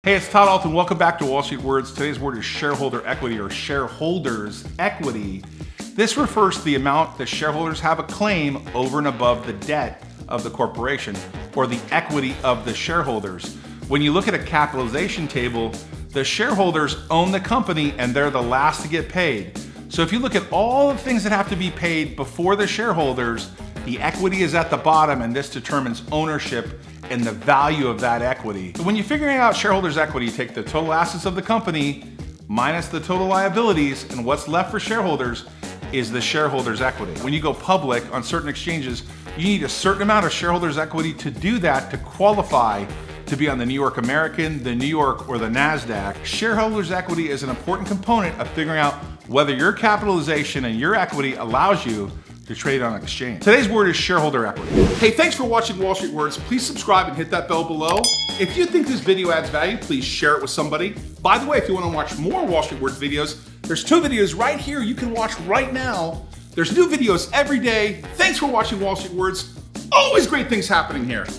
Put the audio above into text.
Hey, it's Todd Ault and welcome back to Wall Street Words. Today's word is shareholder equity or shareholders equity. This refers to the amount that shareholders have a claim over and above the debt of the corporation or the equity of the shareholders. When you look at a capitalization table, the shareholders own the company and they're the last to get paid. So if you look at all the things that have to be paid before the shareholders, the equity is at the bottom and this determines ownership and the value of that equity. So when you're figuring out shareholders equity, you take the total assets of the company minus the total liabilities, and what's left for shareholders is the shareholders equity. When you go public on certain exchanges, you need a certain amount of shareholders equity to do that, to qualify to be on the New York American, the New York, or the NASDAQ. Shareholders equity is an important component of figuring out whether your capitalization and your equity allows you to trade on exchange. Today's word is shareholder equity. Hey, thanks for watching Wall Street Words. Please subscribe and hit that bell below. If you think this video adds value, please share it with somebody. By the way, if you want to watch more Wall Street Words videos, there's 2 videos right here you can watch right now. There's new videos every day. Thanks for watching Wall Street Words. Always great things happening here.